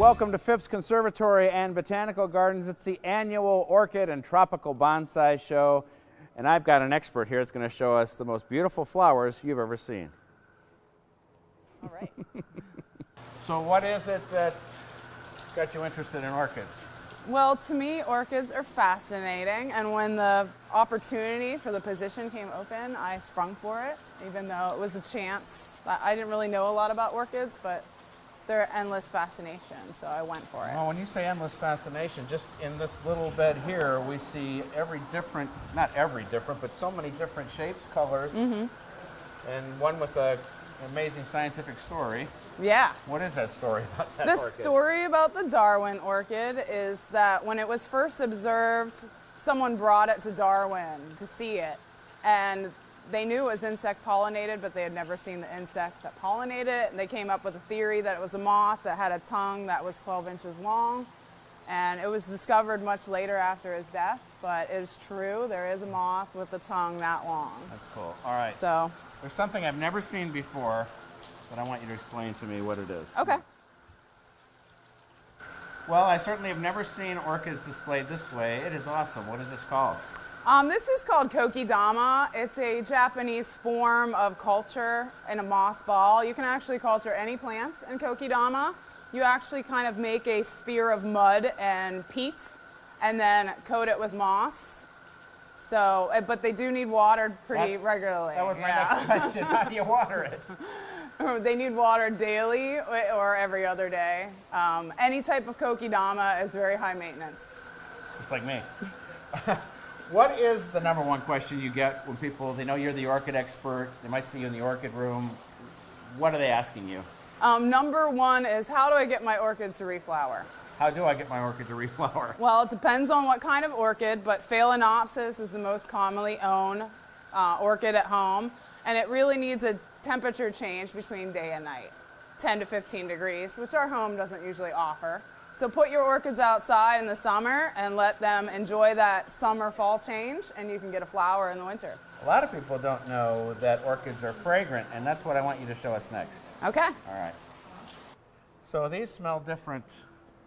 Welcome to Phipps Conservatory and Botanical Gardens. It's the annual Orchid and Tropical Bonsai Show, and I've got an expert here that's going to show us the most beautiful flowers you've ever seen. All right. So what is it that got you interested in orchids? Well, to me, orchids are fascinating, and when the opportunity for the position came open, I sprung for it, even though it was a chance. I didn't really know a lot about orchids, but they're endless fascination, so I went for it. Well, when you say endless fascination, just in this little bed here, we see not every different, but so many different shapes, colors, and one with an amazing scientific story. Yeah. What is that story about that The orchid? story about the Darwin orchid is that when it was first observed, someone brought it to Darwin to see it, and they knew it was insect pollinated, but they had never seen the insect that pollinated it, and they came up with a theory that it was a moth that had a tongue that was 12 inches long, and it was discovered much later after his death, but it is true, there is a moth with a tongue that long. That's cool. All right. So, there's something I've never seen before, but I want you to explain to me what it is. okay. Well, I certainly have never seen orchids displayed this way. It is awesome. What is this called? This is called kokedama. It's a Japanese form of culture in a moss ball. You can actually culture any plants in kokedama. You actually kind of make a sphere of mud and peat and then coat it with moss. So, but they do need watered pretty regularly. That was my next question. How do you water it? They need water daily or every other day. Any type of kokedama is very high maintenance. Just like me. What is the number one question you get when people, they know you're the orchid expert, they might see you in the orchid room, what are they asking you? Number one is, how do I get my orchid to reflower? How do I get my orchid to reflower? Well, it depends on what kind of orchid, but Phalaenopsis is the most commonly owned orchid at home, and it really needs a temperature change between day and night, 10 to 15 degrees, which our home doesn't usually offer. So put your orchids outside in the summer and let them enjoy that summer-fall change, and you can get a flower in the winter. A lot of people don't know that orchids are fragrant, and that's what I want you to show us next. Okay. All right. So these smell different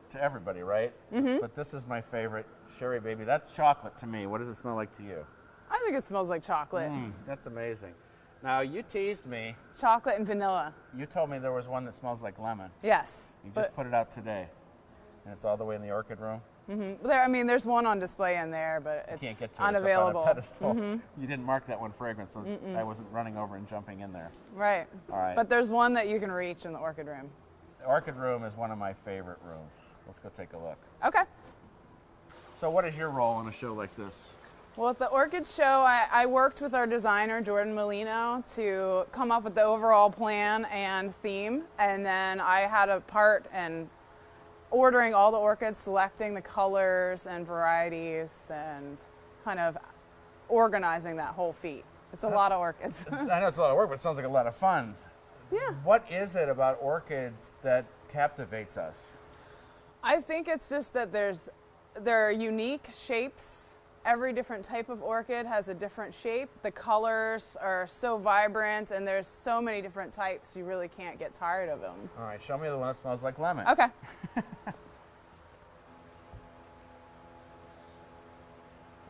to everybody, right? Mm-hmm. But this is my favorite, Sherry Baby. That's chocolate to me. What does it smell like to you? I think it smells like chocolate. That's amazing. Now, you teased me. Chocolate and vanilla. You told me there was one that smells like lemon. Yes. You just put it out today. And it's all the way in the orchid room? Mm-hmm. There's one on display in there, but it's can't get to unavailable. It. It's up on a pedestal. You didn't mark that one fragrance, so I wasn't running over and jumping in there. Right. All right. But there's one that you can reach in the orchid room. The orchid room is one of my favorite rooms. Let's go take a look. Okay. So what is your role in a show like this? Well, at the Orchid Show, I worked with our designer, Jordan Molino, to come up with the overall plan and theme, and then I had a part in ordering all the orchids, selecting the colors and varieties, and kind of organizing that whole feat. It's a lot of orchids. I know it's a lot of work, but it sounds like a lot of fun. Yeah. What is it about orchids that captivates us? I think it's just that there are unique shapes. Every different type of orchid has a different shape. The colors are so vibrant, and there's so many different types, you really can't get tired of them. All right, show me the one that smells like lemon. Okay.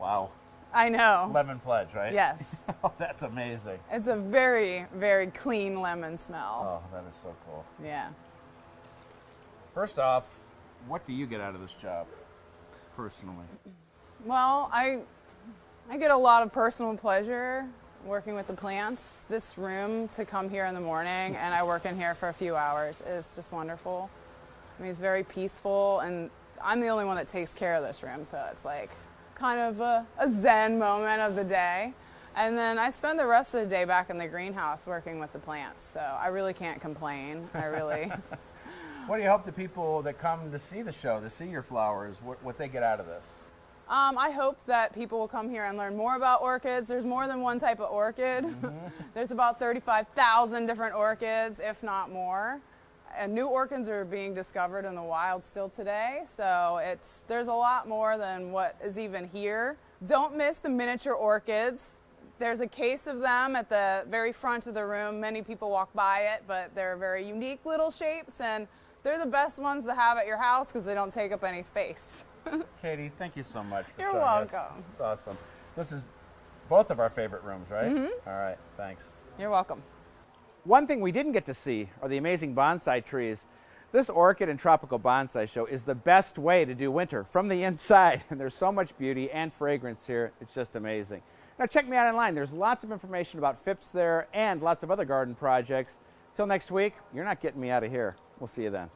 Wow. I know. Lemon pledge, right? Yes. Oh, that's amazing. It's a very, very clean lemon smell. Oh, that is so cool. Yeah. First off, what do you get out of this job, personally? Well, I get a lot of personal pleasure working with the plants. This room, to come here in the morning and I work in here for a few hours, is just wonderful. I mean, it's very peaceful, and I'm the only one that takes care of this room, so it's like kind of a zen moment of the day. And then I spend the rest of the day back in the greenhouse working with the plants, so I really can't complain. I really... What do you hope the people that come to see the show, to see your flowers, what they get out of this? I hope that people will come here and learn more about orchids. There's more than one type of orchid. There's about 35,000 different orchids, if not more. And new orchids are being discovered in the wild still today, so there's a lot more than what is even here. Don't miss the miniature orchids. There's a case of them at the very front of the room. Many people walk by it, but they're very unique little shapes, and They're the best ones to have at your house because they don't take up any space. Katie, thank you so much for You're showing us. welcome. It's awesome. So this is both of our favorite rooms, right? All right, thanks. You're welcome. One thing we didn't get to see are the amazing bonsai trees. This orchid and tropical bonsai show is the best way to do winter from the inside. And there's so much beauty and fragrance here. It's just amazing. Now check me out online. There's lots of information about Phipps there and lots of other garden projects. Till next week, you're not getting me out of here. We'll see you then.